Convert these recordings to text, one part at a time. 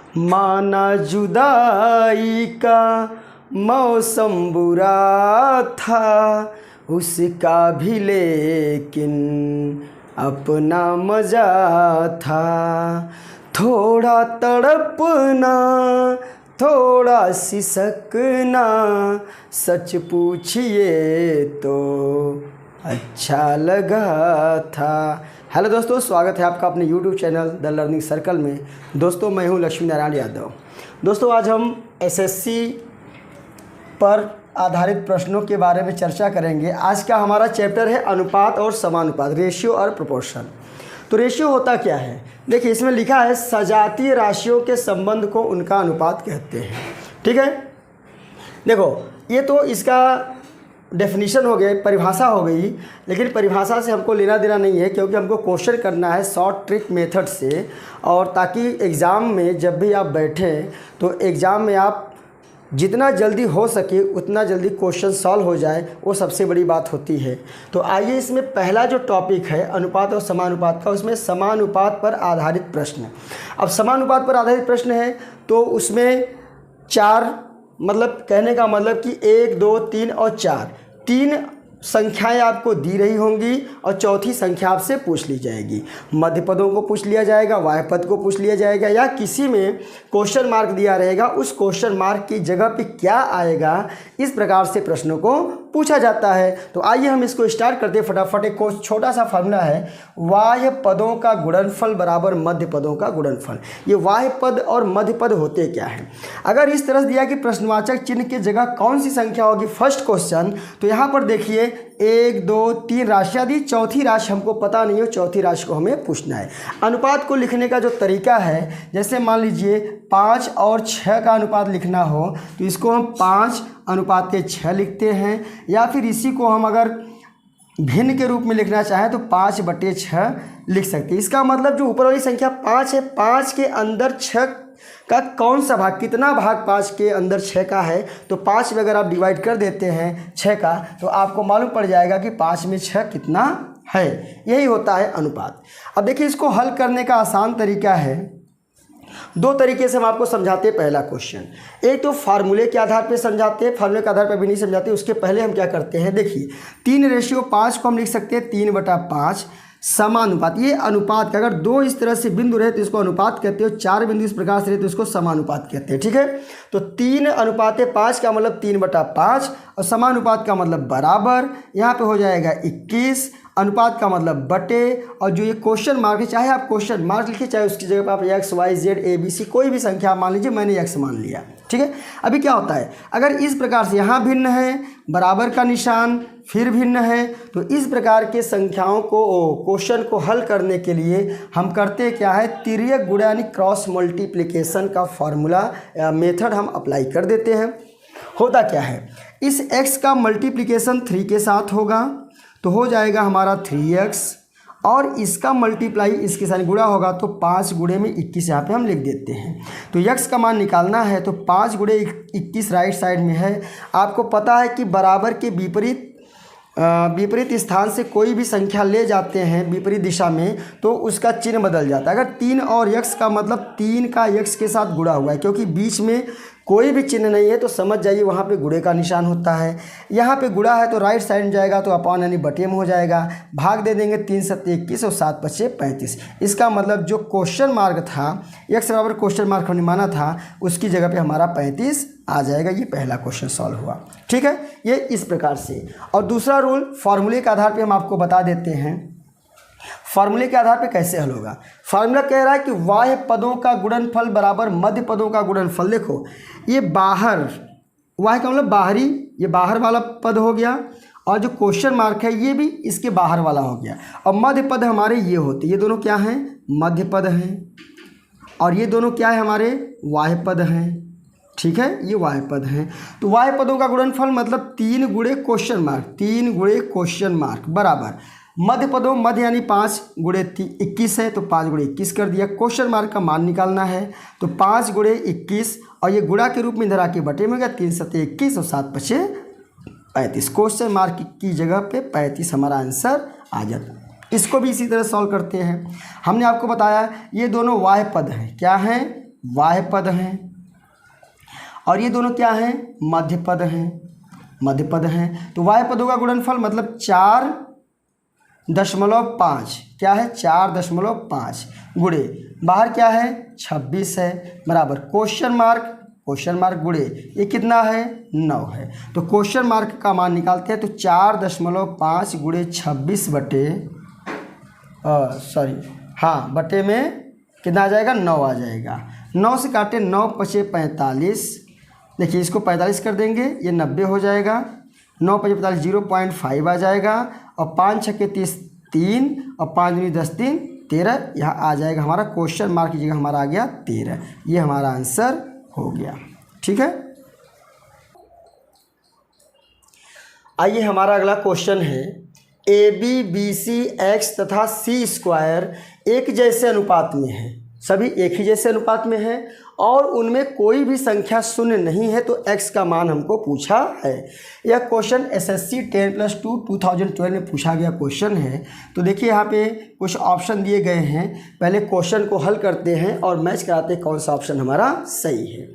माना जुदाई का मौसम बुरा था, उसका भी लेकिन अपना मज़ा था। थोड़ा तड़पना, थोड़ा सिसकना, सच पूछिए तो अच्छा लगा था। हेलो दोस्तों, स्वागत है आपका अपने YouTube channel the learning circle में। दोस्तों, मैं हूं लक्ष्मी नारायण यादव। दोस्तों, आज हम SSC पर आधारित प्रश्नों के बारे में चर्चा करेंगे। आज का हमारा चैप्टर है अनुपात और समानुपात, रेशियो और प्रोपोर्शन। तो रेशियो होता क्या है? देखिए, इसमें लिखा है सजातीय राशियों के संबंध को उनका अनुपात कहते हैं। ठीक है, देखो ये तो इसका डेफिनेशन हो गया, परिभाषा हो गई। लेकिन परिभाषा से हमको लेना देना नहीं है, क्योंकि हमको क्वेश्चन करना है शॉर्ट ट्रिक मेथड से, और ताकि एग्ज़ाम में जब भी आप बैठें तो एग्ज़ाम में आप जितना जल्दी हो सके उतना जल्दी क्वेश्चन सॉल्व हो जाए, वो सबसे बड़ी बात होती है। तो आइए, इसमें पहला जो टॉपिक है अनुपात और समानुपात का, उसमें समानुपात पर आधारित प्रश्न। अब समानुपात पर आधारित प्रश्न है तो उसमें चार, मतलब कहने का मतलब कि 1, 2, 3 और 4, 3 संख्याएं आपको दी रही होंगी और चौथी संख्या आपसे पूछ ली जाएगी। मध्य पदों को पूछ लिया जाएगा, वाय पद को पूछ लिया जाएगा, या किसी में क्वेश्चन मार्क दिया रहेगा, उस क्वेश्चन मार्क की जगह पे क्या आएगा, इस प्रकार से प्रश्नों को पूछा जाता है। तो आइए हम इसको स्टार्ट करते हैं फटाफट। एक छोटा सा फार्मूला है, वाह्य पदों का गुणनफल बराबर मध्य पदों का गुणनफल। ये वाह्य पद और मध्य पद होते क्या हैं? अगर इस तरह दिया कि प्रश्नवाचक चिन्ह की जगह कौन सी संख्या होगी फर्स्ट क्वेश्चन, तो यहाँ पर देखिए 1, 2, 3 राशियाँ दी, चौथी राशि हमको पता नहीं हो, चौथी राशि को हमें पूछना है। अनुपात को लिखने का जो तरीका है, जैसे मान लीजिए 5 और 6 का अनुपात लिखना हो तो इसको हम 5 अनुपात के 6 लिखते हैं, या फिर इसी को हम अगर भिन्न के रूप में लिखना चाहें तो 5/6 लिख सकते हैं। इसका मतलब जो ऊपर वाली संख्या 5 है, 5 के अंदर 6 का कौन सा भाग, कितना भाग 5 के अंदर 6 का है, तो 5 में अगर आप डिवाइड कर देते हैं 6 का, तो आपको मालूम पड़ जाएगा कि 5 में 6 कितना है। यही होता है अनुपात। अब देखिए, इसको हल करने का आसान तरीका है, दो तरीके से हम आपको समझाते हैं। पहला क्वेश्चन, एक तो फार्मूले के आधार पे समझाते हैं, फार्मूले के आधार पे भी नहीं समझाते। उसके पहले हम क्या करते हैं, देखिए 3:5 को हम लिख सकते हैं 3/5 समानुपात। ये अनुपात का, अगर 2 इस तरह से बिंदु रहे तो इसको अनुपात कहते हैं, 4 बिंदु इस प्रकार से रहे तो इसको समानुपात कहते हैं। ठीक है, तो 3:5 का मतलब 3/5 और समानुपात का मतलब बराबर। यहाँ पे हो जाएगा 21, अनुपात का मतलब बटे, और जो ये क्वेश्चन मार्क है, चाहे आप क्वेश्चन मार्क लिखिए, चाहे उसकी जगह पर आप x, y, z, a, b, c कोई भी संख्या मान लीजिए, मैंने x मान लिया। ठीक है, अभी क्या होता है, अगर इस प्रकार से यहाँ भिन्न है, बराबर का निशान, फिर भिन्न है, तो इस प्रकार के संख्याओं को, क्वेश्चन को हल करने के लिए हम करते क्या है, तिर्यक गुणा यानी क्रॉस मल्टीप्लिकेशन का फॉर्मूला या मेथड हम अप्लाई कर देते हैं। होता क्या है, इस x का मल्टीप्लिकेशन 3 के साथ होगा तो हो जाएगा हमारा 3x, और इसका मल्टीप्लाई इसके साथ गुणा होगा तो 5 गुणे में 21 यहाँ पे हम लिख देते हैं। तो x का मान निकालना है तो 5 गुणे 21 राइट साइड में है। आपको पता है कि बराबर के विपरीत स्थान से कोई भी संख्या ले जाते हैं विपरीत दिशा में तो उसका चिन्ह बदल जाता है। अगर 3 और x का मतलब 3 का x के साथ गुणा हुआ है, क्योंकि बीच में कोई भी चिन्ह नहीं है तो समझ जाइए वहाँ पे गुणे का निशान होता है। यहाँ पे गुणा है तो राइट साइड में जाएगा तो अपॉन यानी बटे में हो जाएगा, भाग दे देंगे 3 7 21 और 7 5 35। इसका मतलब जो क्वेश्चन मार्क था, x बराबर क्वेश्चन मार्क हमने माना था, उसकी जगह पे हमारा 35 आ जाएगा। ये पहला क्वेश्चन सॉल्व हुआ। ठीक है, ये इस प्रकार से। और दूसरा रूल फॉर्मूले के आधार पर हम आपको बता देते हैं, फार्मूले के आधार पे कैसे हल होगा। फार्मूला कह रहा है कि वाह्य पदों का गुणनफल बराबर मध्य पदों का गुणनफल। देखो, ये बाहर, वाह्य का मतलब बाहरी, ये बाहर वाला पद हो गया, और जो क्वेश्चन मार्क है ये भी इसके बाहर वाला हो गया, और मध्य पद हमारे ये होते, ये दोनों क्या हैं, मध्य पद हैं, और ये दोनों क्या है, हमारे वाह्य पद हैं। ठीक है, ये वाह्य पद हैं। तो वाह्य पदों का गुणनफल मतलब 3 गुणे क्वेश्चन मार्क, 3 गुणे क्वेश्चन मार्क बराबर मध्य पदों, मध्य यानी 5 गुणे 21 है तो 5 गुणे 21 कर दिया। क्वेश्चन मार्क का मान निकालना है तो 5 गुणे 21, और ये गुणा के रूप में इधर आके बटे में हो गया, 3 7 21 और 7 5 35। क्वेश्चन मार्क की जगह पे 35 हमारा आंसर आ जाता। इसको भी इसी तरह सॉल्व करते हैं। हमने आपको बताया ये दोनों वाह्य पद हैं। क्या हैं? वाह्य पद हैं और ये दोनों क्या हैं, मध्य पद हैं, मध्य पद हैं। तो वाह्य पदों का गुणनफल मतलब 4.5, क्या है 4.5 गुणे बाहर क्या है 26 है, बराबर क्वेश्चन मार्क गुणे ये कितना है 9 है। तो क्वेश्चन मार्क का मान निकालते हैं तो 4.5 गुणे 26 बटे में कितना आ जाएगा 9 आ जाएगा। 9 से काटे 9 पचे 45, देखिए इसको 45 कर देंगे ये 90 हो जाएगा। 9 पचे 45 0.5 आ जाएगा और 5 छक्के 30 3 और 5 दूनी 10 3 13, यहाँ आ जाएगा हमारा क्वेश्चन मार्क की जगह हमारा आ गया 13। ये हमारा आंसर हो गया। ठीक है, आइए हमारा अगला क्वेश्चन है ABBC X तथा C² एक जैसे अनुपात में है, सभी एक ही जैसे अनुपात में है और उनमें कोई भी संख्या शून्य नहीं है तो x का मान हमको पूछा है। यह क्वेश्चन SSC 10+2 2012 में पूछा गया क्वेश्चन है। तो देखिए यहाँ पे कुछ ऑप्शन दिए गए हैं, पहले क्वेश्चन को हल करते हैं और मैच कराते हैं कौन सा ऑप्शन हमारा सही है।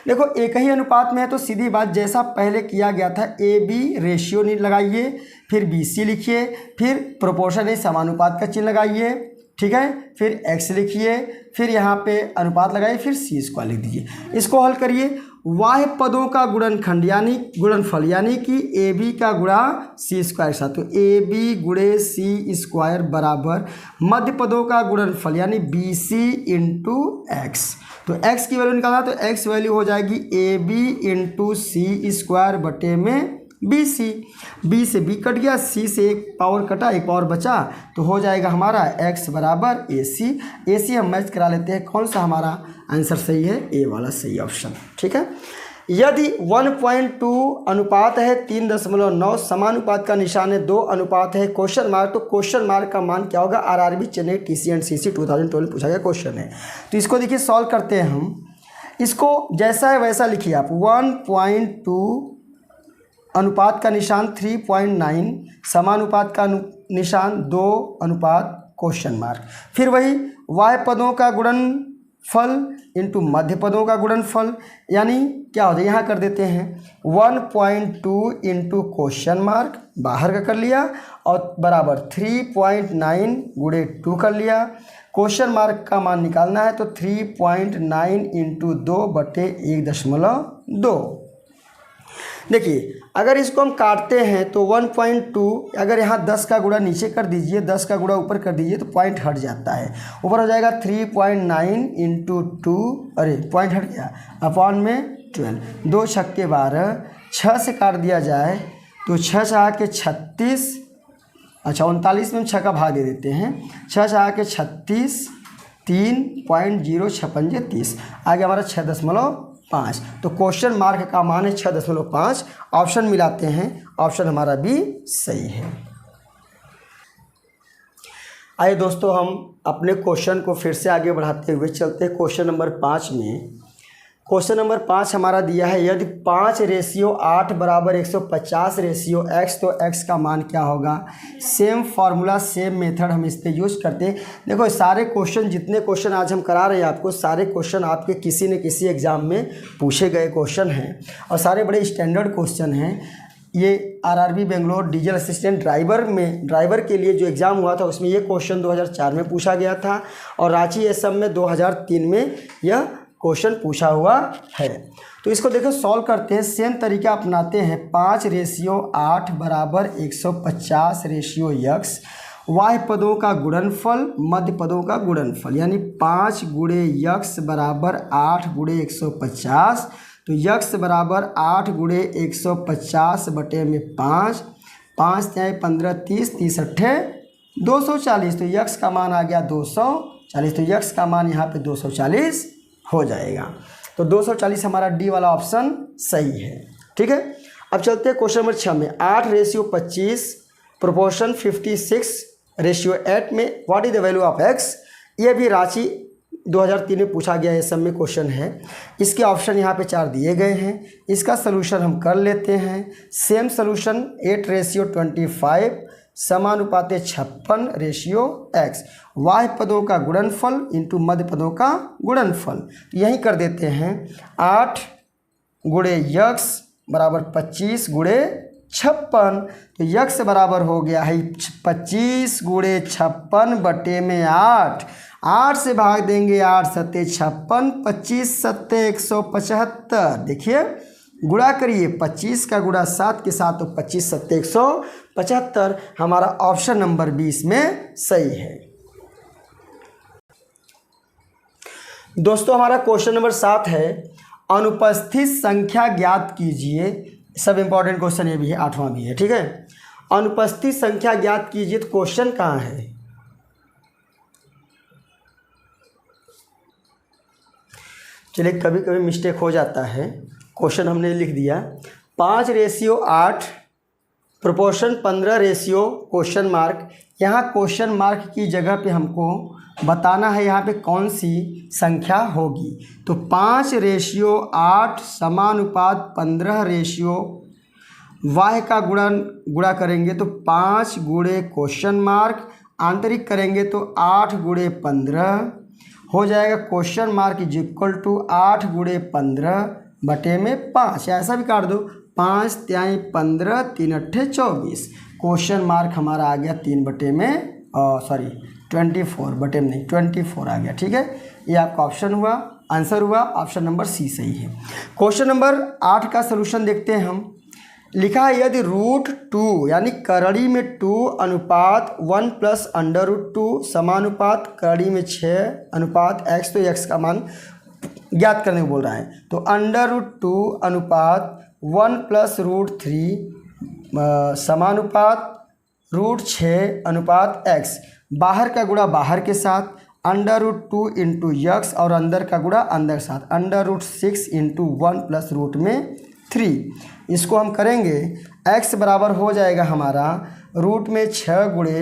देखो एक ही अनुपात में है तो सीधी बात जैसा पहले किया गया था AB रेशियो लगाइए, फिर BC लिखिए, फिर प्रोपोर्शन समानुपात का चिन्ह लगाइए, ठीक है, फिर x लिखिए, फिर यहाँ पे अनुपात लगाइए, फिर C² लिख दीजिए। इसको हल करिए, वाह्य पदों का गुणनखंड यानी गुणनफल यानी कि AB का गुणा C² के साथ, तो AB गुणे C² बराबर मध्य पदों का गुणनफल यानी BC इंटू x। तो x की वैल्यू निकालना तो x वैल्यू हो जाएगी AB इंटू C² बटे में BC। B से B कट गया, C से एक पावर कटा, एक पावर बचा, तो हो जाएगा हमारा x बराबर AC। AC हम मैच करा लेते हैं, कौन सा हमारा आंसर सही है, A वाला सही ऑप्शन। ठीक है, यदि 1.2 अनुपात है 3.9, समानुपात का निशान है 2 अनुपात है क्वेश्चन मार्क, तो क्वेश्चन मार्क का मान क्या होगा। RRB Chennai TC and CC 2012 में पूछा गया क्वेश्चन है। तो इसको देखिए सॉल्व करते हैं हम, इसको जैसा है वैसा लिखिए आप। 1.2 अनुपात का निशान 3.9, समानुपात का निशान 2 अनुपात क्वेश्चन मार्क, फिर वही वाह्य पदों का गुणनफल इंटू मध्य पदों का गुणनफल, यानी क्या होता है यहाँ कर देते हैं 1.2 इंटू क्वेश्चन मार्क बाहर का कर लिया और बराबर 3.9 गुणे 2 कर लिया। क्वेश्चन मार्क का मान निकालना है तो 3.9 इंटू 2 बटे 1.2। देखिए अगर इसको हम काटते हैं तो 1.2, अगर यहाँ 10 का गुणा नीचे कर दीजिए, 10 का गुणा ऊपर कर दीजिए तो पॉइंट हट जाता है, ऊपर हो जाएगा 3.9 इंटू 2, अरे पॉइंट हट गया, अपॉन में 12, 2 छक्के 12, 6 से काट दिया जाए तो 6 छः के 36, अच्छा 39 में हम 6 का भाग दे देते हैं, 6 छः के 36, 3.056 30, आगे हमारा 6.5। तो क्वेश्चन मार्क का मान है 6.5। ऑप्शन मिलाते हैं, ऑप्शन हमारा भी सही है। आइए दोस्तों हम अपने क्वेश्चन को फिर से आगे बढ़ाते हुए चलते हैं क्वेश्चन नंबर 5 में। क्वेश्चन नंबर 5 हमारा दिया है, यदि 5:8 बराबर 150:x तो x का मान क्या होगा। सेम फार्मूला सेम मेथड हम इस पर यूज़ करते हैं। देखो सारे क्वेश्चन, जितने क्वेश्चन आज हम करा रहे हैं आपको, सारे क्वेश्चन आपके किसी न किसी एग्ज़ाम में पूछे गए क्वेश्चन हैं और सारे बड़े स्टैंडर्ड क्वेश्चन हैं। ये RRB Bangalore diesel assistant driver के लिए जो एग्ज़ाम हुआ था उसमें ये क्वेश्चन 2004 में पूछा गया था और रांची एसएम में 2003 में यह क्वेश्चन पूछा हुआ है। तो इसको देखो सॉल्व करते हैं, सेम तरीका अपनाते हैं। 5:8 बराबर 150:x, वाह्य पदों का गुणनफल मध्य पदों का गुणनफल, यानी 5 गुणे x बराबर 8 गुणे 150, तो x बराबर 8 गुणे 150 बटे में 5, 5 × 15 30, 30 अट्ठे 240, तो x का मान आ गया 240, तो x का मान यहाँ पे 240 हो जाएगा। तो 240 हमारा डी वाला ऑप्शन सही है। ठीक है, अब चलते हैं क्वेश्चन नंबर 6 में। 8:25 प्रोपोर्शन 56:8 में what is the value of x। ये भी रांची 2003 में पूछा गया है, सब में क्वेश्चन है। इसके ऑप्शन यहाँ पे 4 दिए गए हैं, इसका सलूशन हम कर लेते हैं। सेम सलूशन 8:25 समानुपाते 56 रेशियो x, बाह्य पदों का गुणनफल इंटू मध्य पदों का गुणनफल। तो यही कर देते हैं 8 गुणे यक्स बराबर 25 गुणे 56। तो यक्स बराबर हो गया है 25 गुणे 56 बटे में 8। 8 से भाग देंगे 8 सत्ते 56, 25 सत्ते 175। देखिए गुणा करिए 25 का गुणा 7 के साथ, तो 25 सत्ते 175। हमारा ऑप्शन नंबर 20 में सही है। दोस्तों हमारा क्वेश्चन नंबर 7 है, अनुपस्थित संख्या ज्ञात कीजिए। सब इंपॉर्टेंट क्वेश्चन ये भी है, 8वां भी है, ठीक है। अनुपस्थित संख्या ज्ञात कीजिए, तो क्वेश्चन कहाँ है? चलिए कभी कभी मिस्टेक हो जाता है, क्वेश्चन हमने लिख दिया 5:8 प्रोपोर्शन 15:? यहाँ क्वेश्चन मार्क की जगह पे हमको बताना है यहाँ पे कौन सी संख्या होगी। तो 5:8 समानुपात 15 वाह का गुणा करेंगे तो 5 गुणे क्वेश्चन मार्क, आंतरिक करेंगे तो 8 गुणे 15 हो जाएगा। Question mark is equal to 8 गुणे 15 बटे में 5, ऐसा भी काट दो। 5 त्याई 15, 3 अट्ठे 24। क्वेश्चन मार्क हमारा आ गया 3 बटे में 24 बटे में नहीं 24 आ गया, ठीक है। ये आपका ऑप्शन हुआ, आंसर हुआ ऑप्शन नंबर सी सही है। क्वेश्चन नंबर 8 का सलूशन देखते हैं हम। लिखा है यदि √2 यानी करड़ी में 2 अनुपात 1 प्लस √2 समानुपात करड़ी में 6 अनुपात x, तो x का मान ज्ञात करने को बोल रहा है। तो √2 अनुपात 1 प्लस √3 समानुपात √6 अनुपात x, बाहर का गुणा बाहर के साथ, √2 इंटू यक्स और अंदर का गुणा अंदर के साथ, √6 इंटू 1 प्लस √3। इसको हम करेंगे x बराबर हो जाएगा हमारा रूट में 6 गुणे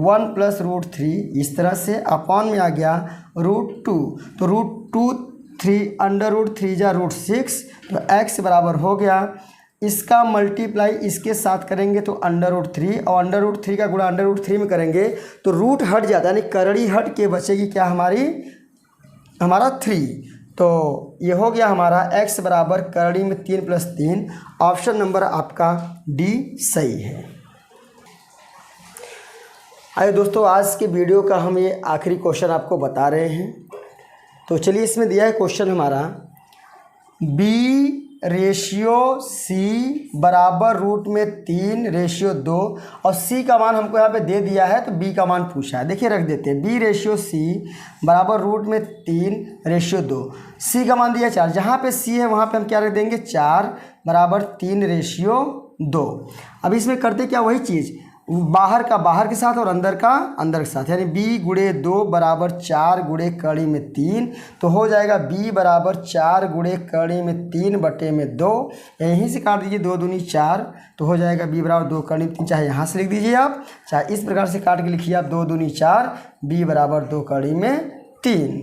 1 प्लस √3, इस तरह से अपॉन में आ गया √2। तो √3 जा √6, तो x बराबर हो गया। इसका मल्टीप्लाई इसके साथ करेंगे तो √3, और √3 का गुणा √3 में करेंगे तो रूट हट जाता है, यानी करड़ी हट के बचेगी क्या हमारा 3। तो ये हो गया हमारा x बराबर करड़ी में 3 प्लस 3। ऑप्शन नंबर आपका डी सही है। आइए दोस्तों, आज के वीडियो का हम ये आखिरी क्वेश्चन आपको बता रहे हैं। तो चलिए, इसमें दिया है क्वेश्चन हमारा B/C बराबर रूट में 3/2, और C का मान हमको यहाँ पे दे दिया है तो B का मान पूछा है। देखिए रख देते हैं B/C बराबर रूट में 3/2, C का मान दिया 4। जहाँ पे C है वहाँ पे हम क्या रख देंगे 4 बराबर 3/2। अब इसमें करते क्या, वही चीज़ बाहर का बाहर के साथ और अंदर का अंदर के साथ, यानी B गुणे 2 बराबर 4 गुणे कड़ी में 3। तो हो जाएगा B बराबर 4 गुणे कड़ी में 3 बटे में 2। यहीं से काट दीजिए, 2 दूनी 4, तो हो जाएगा B बराबर 2 कड़ी में 3। चाहे यहाँ से लिख दीजिए आप, चाहे इस प्रकार से काट के लिखिए आप, 2 दूनी 4, B बराबर 2 कड़ी में 3।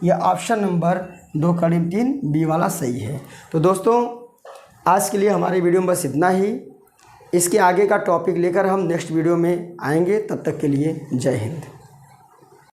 यह ऑप्शन नंबर 2 कड़ी में 3 B वाला सही है। तो दोस्तों आज के लिए हमारे वीडियो में बस इतना ही। इसके आगे का टॉपिक लेकर हम नेक्स्ट वीडियो में आएंगे। तब तक के लिए जय हिंद।